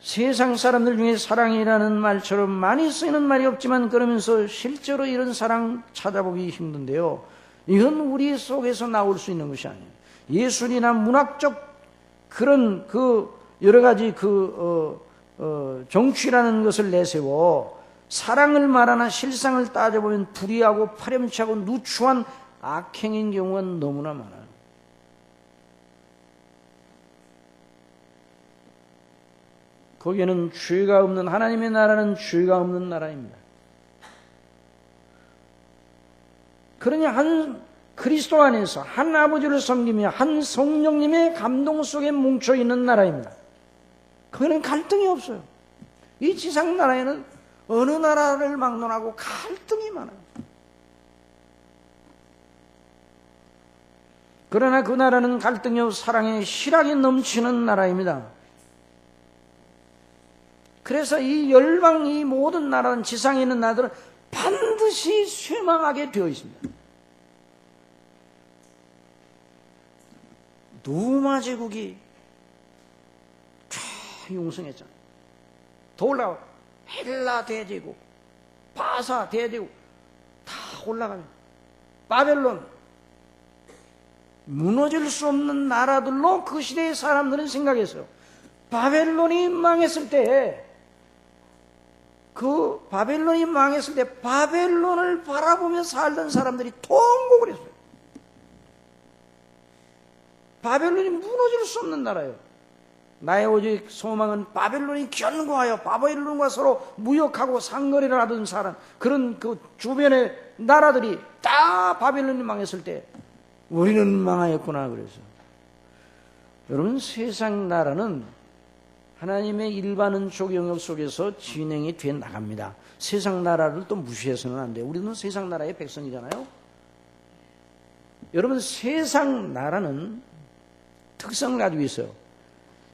세상 사람들 중에 사랑이라는 말처럼 많이 쓰이는 말이 없지만, 그러면서 실제로 이런 사랑 찾아보기 힘든데요, 이건 우리 속에서 나올 수 있는 것이 아니에요. 예술이나 문학적 그런 여러 가지 정취라는 것을 내세워 사랑을 말하나 실상을 따져보면 불의하고 파렴치하고 누추한 악행인 경우가 너무나 많아요. 거기에는 죄가 없는, 하나님의 나라는 죄가 없는 나라입니다. 그러니 한 그리스도 안에서 한 아버지를 섬기며 한 성령님의 감동 속에 뭉쳐있는 나라입니다. 그거는 갈등이 없어요. 이 지상 나라에는 어느 나라를 막론하고 갈등이 많아요. 그러나 그 나라는 갈등이 없고 사랑의 희락이 넘치는 나라입니다. 그래서 이 열방, 이 모든 나라는, 지상에 있는 나라들은 반드시 쇠망하게 되어 있습니다. 누마 제국이 쫙 용성했잖아요. 더 올라가. 헬라 대제국, 바사 대제국 다 올라가요. 바벨론, 무너질 수 없는 나라들로 그 시대의 사람들은 생각했어요. 바벨론이 망했을 때, 바벨론을 바라보며 살던 사람들이 통곡을 했어요. 바벨론이 무너질 수 없는 나라예요. 나의 오직 소망은 바벨론이 견고하여 바벨론과 서로 무역하고 상거래를 하던 사람, 그런 그 주변의 나라들이 다 바벨론이 망했을 때 우리는 망하였구나 그래서. 여러분, 세상 나라는 하나님의 일반은족 영역 속에서 진행이 돼 나갑니다. 세상 나라를 또 무시해서는 안 돼요. 우리는 세상 나라의 백성이잖아요. 여러분, 세상 나라는 특성을 가지고 있어요.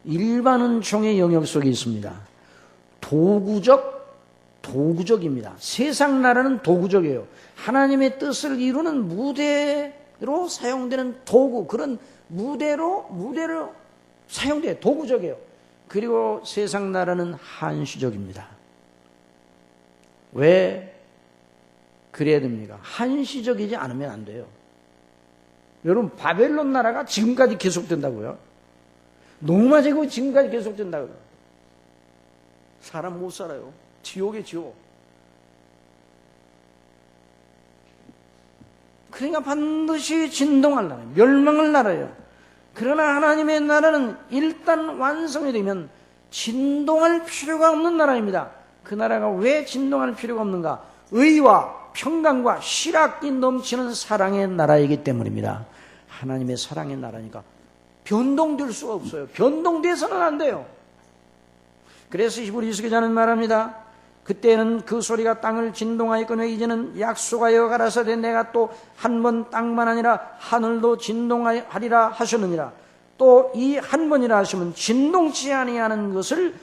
일반은총의 영역 속에 있습니다. 도구적입니다. 세상 나라는 도구적이에요. 하나님의 뜻을 이루는 무대로 사용되는 도구, 그런 무대로 사용돼요. 도구적이에요. 그리고 세상 나라는 한시적입니다. 왜 그래야 됩니까? 한시적이지 않으면 안 돼요. 여러분, 바벨론 나라가 지금까지 계속된다고요? 노마 제국이 지금까지 계속된다고요? 사람 못 살아요. 지옥에 지옥. 그러니까 반드시 진동할 나라예요. 멸망할 나라예요. 그러나 하나님의 나라는 일단 완성이 되면 진동할 필요가 없는 나라입니다. 그 나라가 왜 진동할 필요가 없는가? 의와 평강과 희락이 넘치는 사랑의 나라이기 때문입니다. 하나님의 사랑의 나라니까 변동될 수가 없어요. 변동돼서는 안 돼요. 그래서 히브리 서기자는 말합니다. 그때는 그 소리가 땅을 진동하였거늘 이제는 약속하여 가라사대 내가 또 한 번 땅만 아니라 하늘도 진동하리라 하셨느니라. 또 이 한 번이라 하시면 진동치 아니하는 것을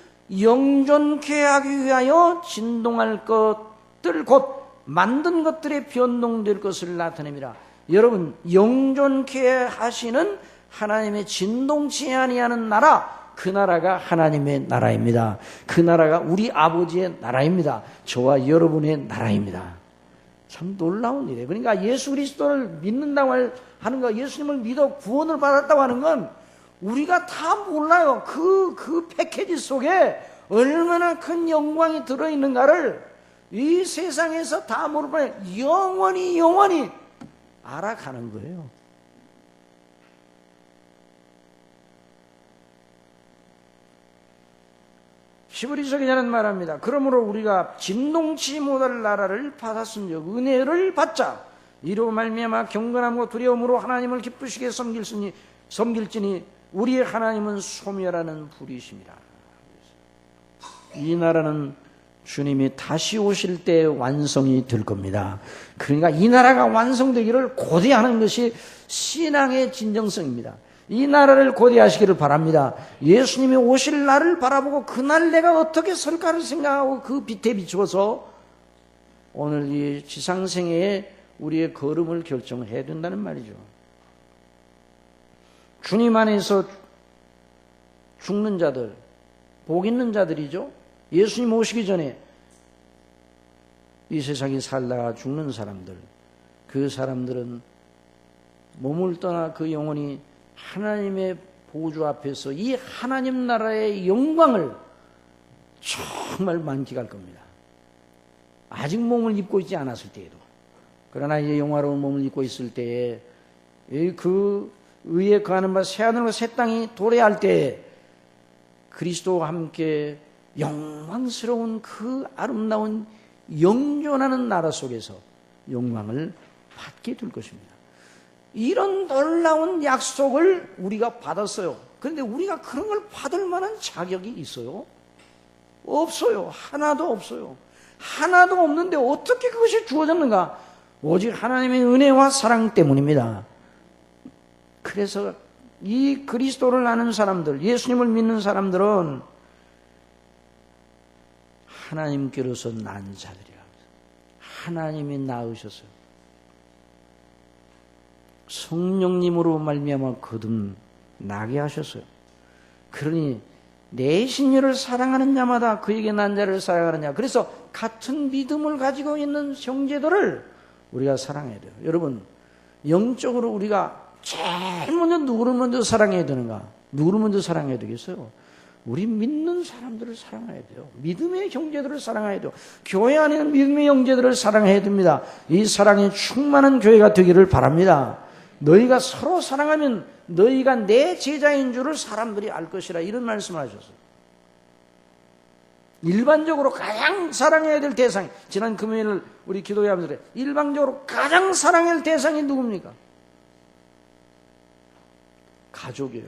영존케 하기 위하여 진동할 것들 곧 만든 것들의 변동될 것을 나타냅니다. 여러분, 영존케 하시는 하나님의 진동치 아니하는 나라, 그 나라가 하나님의 나라입니다. 그 나라가 우리 아버지의 나라입니다. 저와 여러분의 나라입니다. 참 놀라운 일이에요. 그러니까 예수 그리스도를 믿는다고 하는 거, 예수님을 믿어 구원을 받았다고 하는 건 우리가 다 몰라요. 그 패키지 속에 얼마나 큰 영광이 들어있는가를 이 세상에서 다 모를 바에 영원히 알아가는 거예요. 히브리서 기자는 말합니다. 그러므로 우리가 진동치 못할 나라를 받았은즉 은혜를 받자. 이로 말미암아 경건함과 두려움으로 하나님을 기쁘시게 섬길지니 우리의 하나님은 소멸하는 불이심이라. 이 나라는 주님이 다시 오실 때 완성이 될 겁니다. 그러니까 이 나라가 완성되기를 고대하는 것이 신앙의 진정성입니다. 이 나라를 고대하시기를 바랍니다. 예수님이 오실 날을 바라보고 그날 내가 어떻게 설까를 생각하고 그 빛에 비추어서 오늘 이 지상생애에 우리의 걸음을 결정해야 된다는 말이죠. 주님 안에서 죽는 자들, 복 있는 자들이죠. 예수님 오시기 전에 이 세상에 살다가 죽는 사람들, 그 사람들은 몸을 떠나 그 영혼이 하나님의 보좌 앞에서 이 하나님 나라의 영광을 정말 만끽할 겁니다. 아직 몸을 입고 있지 않았을 때에도. 그러나 이제 영화로운 몸을 입고 있을 때에 그 위에 거하는 바 새하늘과 새 땅이 도래할 때에 그리스도와 함께 영광스러운 그 아름다운 영존하는 나라 속에서 영광을 받게 될 것입니다. 이런 놀라운 약속을 우리가 받았어요. 그런데 우리가 그런 걸 받을 만한 자격이 있어요? 없어요. 하나도 없어요. 하나도 없는데 어떻게 그것이 주어졌는가? 오직 하나님의 은혜와 사랑 때문입니다. 그래서 이 그리스도를 아는 사람들, 예수님을 믿는 사람들은 하나님께로서 난 자들이라. 하나님이 낳으셨어요. 성령님으로 말미암아 거듭나게 하셨어요. 그러니 내 신녀를 사랑하는 자마다 그에게 난 자를 사랑하는 자. 그래서 같은 믿음을 가지고 있는 형제들을 우리가 사랑해야 돼요. 여러분, 영적으로 우리가 제일 먼저 누구를 먼저 사랑해야 되는가? 누구를 먼저 사랑해야 되겠어요? 우리 믿는 사람들을 사랑해야 돼요. 믿음의 형제들을 사랑해야 돼요. 교회 안에 있는 믿음의 형제들을 사랑해야 됩니다. 이 사랑이 충만한 교회가 되기를 바랍니다. 너희가 서로 사랑하면 너희가 내 제자인 줄을 사람들이 알 것이라, 이런 말씀을 하셨어요. 일반적으로 가장 사랑해야 될 대상, 지난 금요일 우리 기도회 하면서 일반적으로 가장 사랑해야 될 대상이 누굽니까? 가족이에요.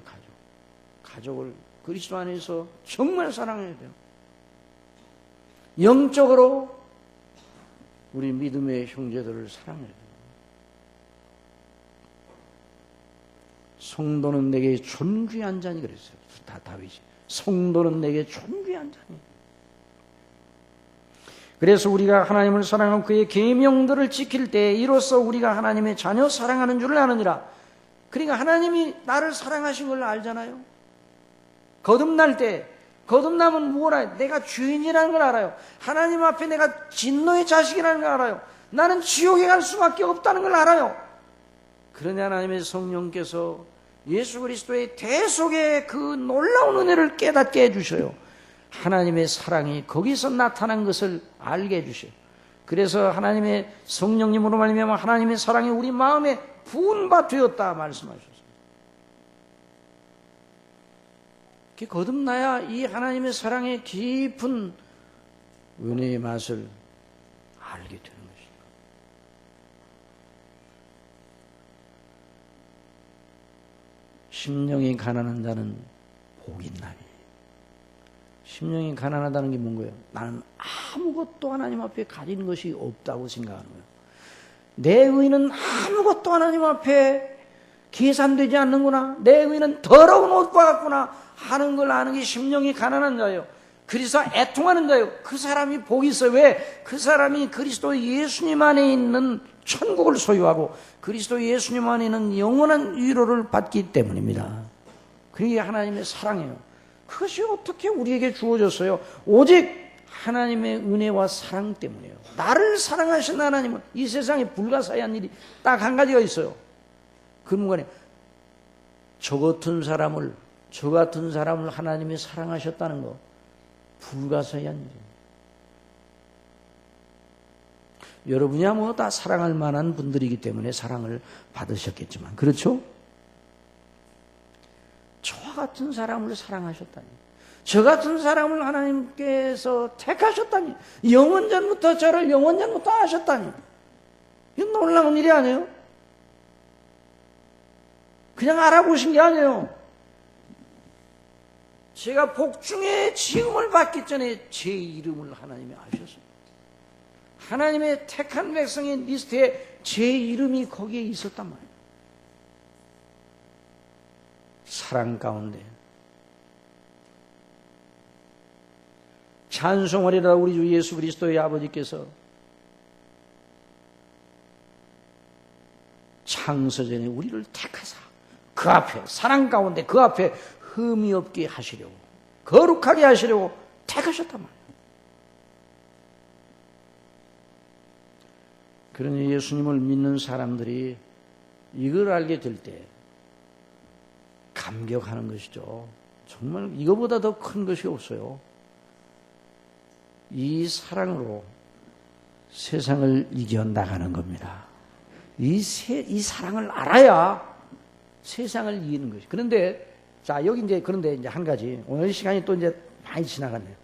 가족을 그리스도 안에서 정말 사랑해야 돼요. 영적으로 우리 믿음의 형제들을 사랑해야 돼요. 성도는 내게 존귀한 자니 그랬어요. 다윗이. 성도는 내게 존귀한 자니. 그래서 우리가 하나님을 사랑하고 그의 계명들을 지킬 때 이로써 우리가 하나님의 자녀 사랑하는 줄을 아느니라. 그러니까 하나님이 나를 사랑하신 걸 알잖아요. 거듭날 때, 거듭나면 뭘 알아요? 내가 주인이라는 걸 알아요. 하나님 앞에 내가 진노의 자식이라는 걸 알아요. 나는 지옥에 갈 수밖에 없다는 걸 알아요. 그러니 하나님의 성령께서 예수 그리스도의 대속의 그 놀라운 은혜를 깨닫게 해주셔요. 하나님의 사랑이 거기서 나타난 것을 알게 해주셔요. 그래서 하나님의 성령님으로 말미암아 하나님의 사랑이 우리 마음에 부은 바 되었다 말씀하셨어요. 거듭나야 이 하나님의 사랑의 깊은 은혜의 맛을 알게 되는 것입니다. 심령이 가난한 자는 복이 있나니. 심령이 가난하다는 게 뭔 거예요? 나는 아무것도 하나님 앞에 가진 것이 없다고 생각하는 거예요. 내 의는 아무것도 하나님 앞에 계산되지 않는구나. 내 의는 더러운 옷과 같구나 하는 걸 아는 게 심령이 가난한 자예요. 그래서 애통하는 자예요. 그 사람이 복이 있어요. 왜? 그 사람이 그리스도 예수님 안에 있는 천국을 소유하고 그리스도 예수님 안에 있는 영원한 위로를 받기 때문입니다. 그게 하나님의 사랑이에요. 그것이 어떻게 우리에게 주어졌어요? 오직 하나님의 은혜와 사랑 때문이에요. 나를 사랑하신 하나님은 이 세상에 불가사의한 일이 딱 한 가지가 있어요. 그 문간에 저 같은 사람을 하나님이 사랑하셨다는 거 불가사의한 일이에요. 여러분이야 뭐 다 사랑할 만한 분들이기 때문에 사랑을 받으셨겠지만, 그렇죠? 저와 같은 사람을 사랑하셨다니, 저 같은 사람을 하나님께서 택하셨다니, 영원전부터 저를 영원전부터 아셨다니, 이건 놀라운 일이 아니에요? 그냥 알아보신 게 아니에요. 제가 복중의 지음을 받기 전에 제 이름을 하나님이 아셨어요. 하나님의 택한 백성의 리스트에 제 이름이 거기에 있었단 말이에요. 사랑 가운데 찬송하리라 우리 주 예수 그리스도의 아버지께서 창세전에 우리를 택하사 그 앞에, 사랑 가운데 그 앞에 흠이 없게 하시려고, 거룩하게 하시려고 택하셨단 말이에요. 그러니 예수님을 믿는 사람들이 이걸 알게 될 때 감격하는 것이죠. 정말 이거보다 더 큰 것이 없어요. 이 사랑으로 세상을 이겨나가는 겁니다. 이 사랑을 알아야 세상을 이기는 것이. 그런데, 자, 여기 그런데 이제 한 가지. 오늘 시간이 또 이제 많이 지나갔네요.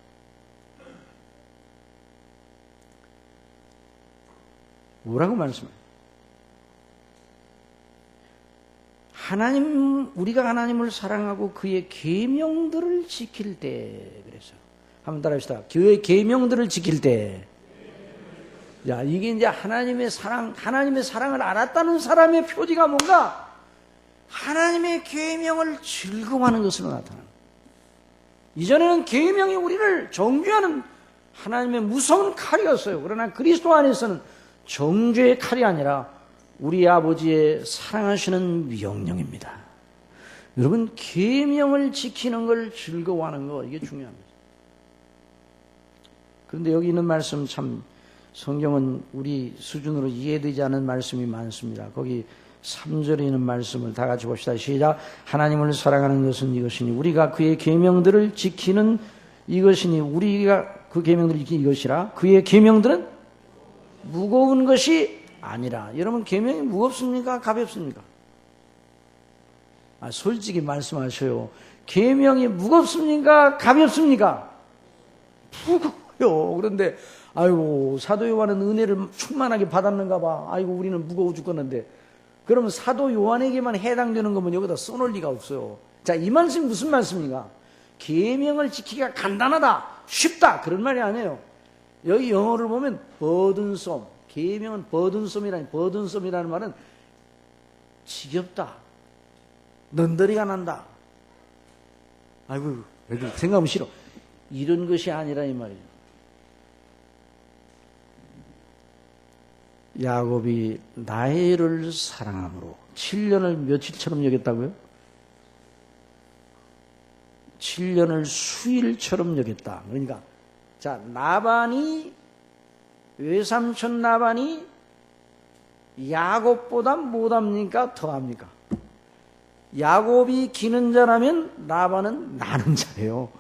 뭐라고 말씀해요? 우리가 하나님을 사랑하고 그의 계명들을 지킬 때, 그래서. 한번 따라합시다. 그의 계명들을 지킬 때. 야, 이게 이제 하나님의 사랑을 알았다는 사람의 표지가 뭔가? 하나님의 계명을 즐거워하는 것으로 나타납니다. 이전에는 계명이 우리를 정죄하는 하나님의 무서운 칼이었어요. 그러나 그리스도 안에서는 정죄의 칼이 아니라 우리 아버지의 사랑하시는 명령입니다. 여러분, 계명을 지키는 걸 즐거워하는 거, 이게 중요합니다. 그런데 여기 있는 말씀 참, 성경은 우리 수준으로 이해되지 않는 말씀이 많습니다. 거기 3절에 있는 말씀을 다 같이 봅시다. 시작. 하나님을 사랑하는 것은 이것이니 우리가 그의 계명들을 지키는 이것이니 우리가 그 계명들을 지키는 이것이라. 그의 계명들은 무거운 것이 아니라. 여러분, 계명이 무겁습니까? 가볍습니까? 솔직히 말씀하셔요. 계명이 무겁습니까? 가볍습니까? 무거워요. 그런데 아이고, 사도 요한은 은혜를 충만하게 받았는가 봐. 아이고, 우리는 무거워 죽겠는데. 그러면 사도 요한에게만 해당되는 거면 여기다 써놓을 리가 없어요. 자, 이 말씀이 무슨 말씀입니까? 계명을 지키기가 간단하다, 쉽다, 그런 말이 아니에요. 여기 영어를 보면 burdensome, 계명은 burdensome이라는 말은 지겹다, 넌더리가 난다. 아이고, 생각하면 싫어. 이런 것이 아니라 이 말이에요. 야곱이 나헬을 사랑함으로 7년을 며칠처럼 여겼다고요? 7년을 수일처럼 여겼다. 그러니까 자, 외삼촌 나반이 야곱보다 못합니까? 더합니까? 야곱이 기는 자라면 나반은 나는 자예요.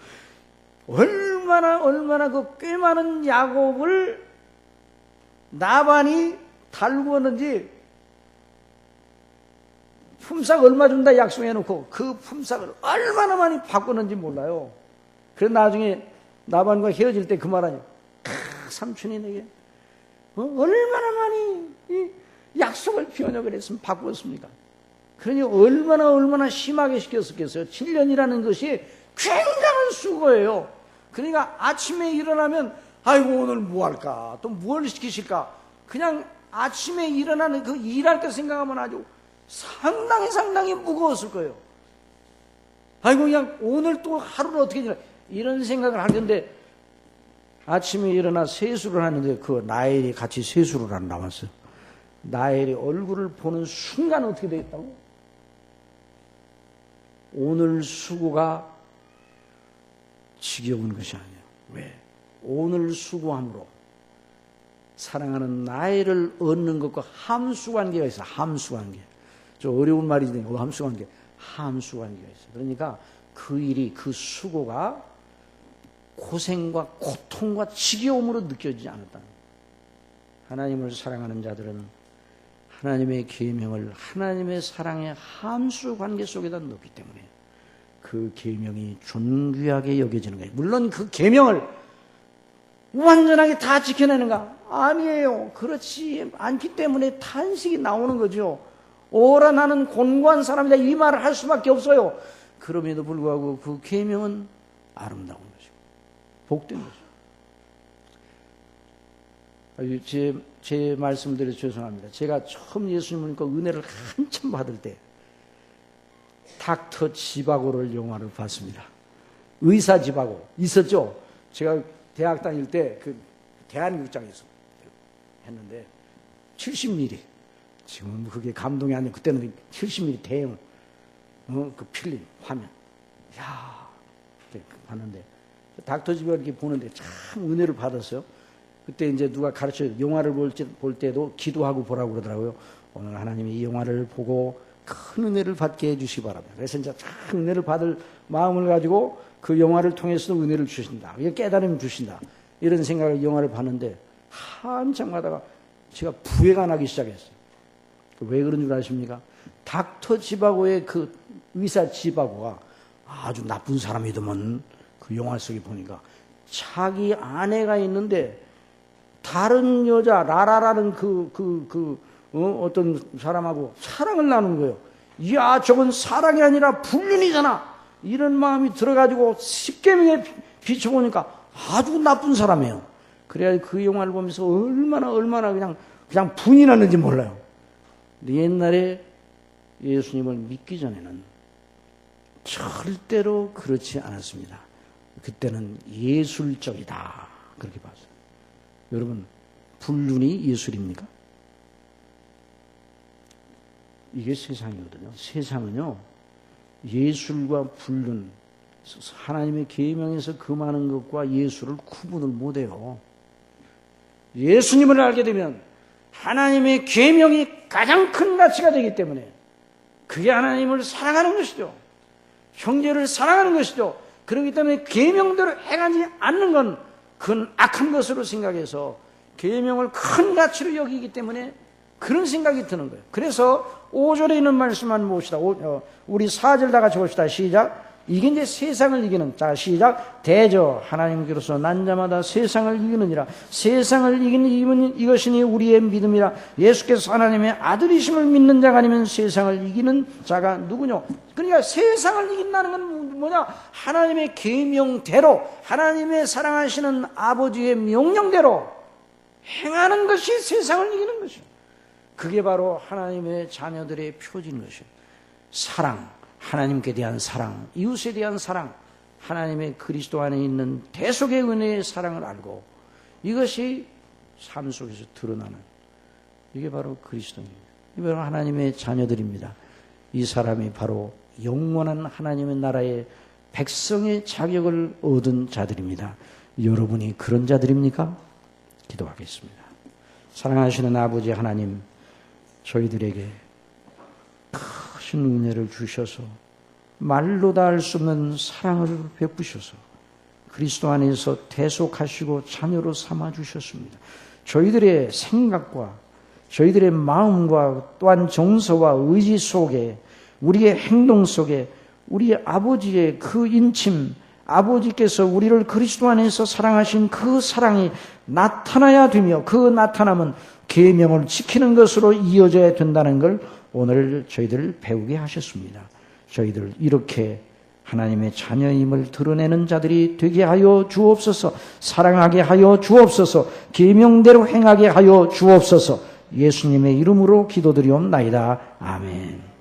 얼마나 그 꽤 많은 야곱을 나반이 달구었는지, 품삯 얼마 준다 약속해놓고 그 품삯을 얼마나 많이 바꿨는지 몰라요. 그래서 나중에 나반과 헤어질 때 그 말 아니에요. 삼촌이 내게 얼마나 많이 이 약속을 변형을 했으면 바꾸었습니까? 그러니 얼마나 심하게 시켰었겠어요. 7년이라는 것이 굉장한 수고예요. 그러니까 아침에 일어나면 아이고, 오늘 뭐 할까? 또 뭘 시키실까? 그냥 아침에 일어나는 그 일할 때 생각하면 아주 상당히 무거웠을 거예요. 아이고, 그냥 오늘 또 하루를 어떻게 지나, 이런 생각을 할 텐데, 아침에 일어나 세수를 하는데 그 나엘이 같이 세수를 하러 나왔어요. 나엘이 얼굴을 보는 순간 어떻게 되겠다고? 오늘 수고가 지겨운 것이 아니에요. 왜? 오늘 수고함으로 사랑하는 나엘을 얻는 것과 함수관계가 있어요. 함수관계. 좀 어려운 말이지, 함수관계. 함수관계가 있어요. 그러니까 그 일이, 그 수고가 고생과 고통과 지겨움으로 느껴지지 않았다는 거예요. 하나님을 사랑하는 자들은 하나님의 계명을 하나님의 사랑의 함수 관계 속에다 넣기 때문에 그 계명이 존귀하게 여겨지는 거예요. 물론 그 계명을 완전하게 다 지켜내는가? 아니에요. 그렇지 않기 때문에 탄식이 나오는 거죠. 오라 나는 곤고한 사람이다 이 말을 할 수밖에 없어요. 그럼에도 불구하고 그 계명은 아름다운 것이고 복된 것이고. 제 말씀드려 죄송합니다. 제가 처음 예수님을 믿고 은혜를 한참 받을 때 닥터 지바고를 영화를 봤습니다. 의사 지바고 있었죠. 제가 대학 다닐 때 그 대한극장에서 했는데 70mm 지금 그게 감동이 아니고 그때는 70mm 대형 그 필름 화면 야 봤는데 닥터 지바고 이렇게 보는데 참 은혜를 받았어요. 그때 이제 누가 가르쳐요. 영화를 볼 때도 기도하고 보라고 그러더라고요. 오늘 하나님이 이 영화를 보고 큰 은혜를 받게 해주시기 바랍니다. 그래서 이제 참 은혜를 받을 마음을 가지고 그 영화를 통해서도 은혜를 주신다. 깨달음을 주신다. 이런 생각을 영화를 봤는데 한참 가다가 제가 부해가 나기 시작했어요. 왜 그런 줄 아십니까? 닥터 지바고의 그 의사 지바고가 아주 나쁜 사람이더만 그 영화 속에 보니까 자기 아내가 있는데 다른 여자 라라라는 어떤 사람하고 사랑을 나누는 거예요. 이야 저건 사랑이 아니라 불륜이잖아. 이런 마음이 들어가지고 십계명에 비춰보니까 아주 나쁜 사람이에요. 그래야 그 영화를 보면서 얼마나 그냥 분이 났는지 몰라요. 근데 옛날에 예수님을 믿기 전에는 절대로 그렇지 않았습니다. 그때는 예술적이다 그렇게 봤어요. 여러분, 불륜이 예술입니까? 이게 세상이거든요. 세상은요, 예술과 불륜, 하나님의 계명에서 금하는 것과 예술을 구분을 못해요. 예수님을 알게 되면 하나님의 계명이 가장 큰 가치가 되기 때문에 그게 하나님을 사랑하는 것이죠. 형제를 사랑하는 것이죠. 그렇기 때문에 계명대로 행하지 않는 건 그건 악한 것으로 생각해서 계명을 큰 가치로 여기기 때문에 그런 생각이 드는 거예요. 그래서 5절에 있는 말씀 한번 봅시다. 우리 4절 다 같이 봅시다. 시작. 이게 이제 세상을 이기는, 자 시작. 대저 하나님께로서 난 자마다 세상을 이기느니라. 세상을 이기는 힘은 이것이니 우리의 믿음이라. 예수께서 하나님의 아들이심을 믿는 자가 아니면 세상을 이기는 자가 누구냐. 그러니까 세상을 이긴다는 건 뭐냐? 하나님의 계명대로, 하나님의 사랑하시는 아버지의 명령대로 행하는 것이 세상을 이기는 것이요. 그게 바로 하나님의 자녀들의 표지인 것이요. 사랑, 하나님께 대한 사랑, 이웃에 대한 사랑, 하나님의 그리스도 안에 있는 대속의 은혜의 사랑을 알고 이것이 삶 속에서 드러나는, 이게 바로 그리스도입니다. 이게 바로 하나님의 자녀들입니다. 이 사람이 바로 영원한 하나님의 나라의 백성의 자격을 얻은 자들입니다. 여러분이 그런 자들입니까? 기도하겠습니다. 사랑하시는 아버지 하나님, 저희들에게 크신 은혜를 주셔서 말로 다 할 수 없는 사랑을 베푸셔서 그리스도 안에서 대속하시고 자녀로 삼아주셨습니다. 저희들의 생각과 저희들의 마음과 또한 정서와 의지 속에, 우리의 행동 속에 우리 아버지의 그 인침, 아버지께서 우리를 그리스도 안에서 사랑하신 그 사랑이 나타나야 되며, 그 나타남은 계명을 지키는 것으로 이어져야 된다는 걸 오늘 저희들 배우게 하셨습니다. 저희들 이렇게 하나님의 자녀임을 드러내는 자들이 되게 하여 주옵소서. 사랑하게 하여 주옵소서. 계명대로 행하게 하여 주옵소서. 예수님의 이름으로 기도드리옵나이다. 아멘.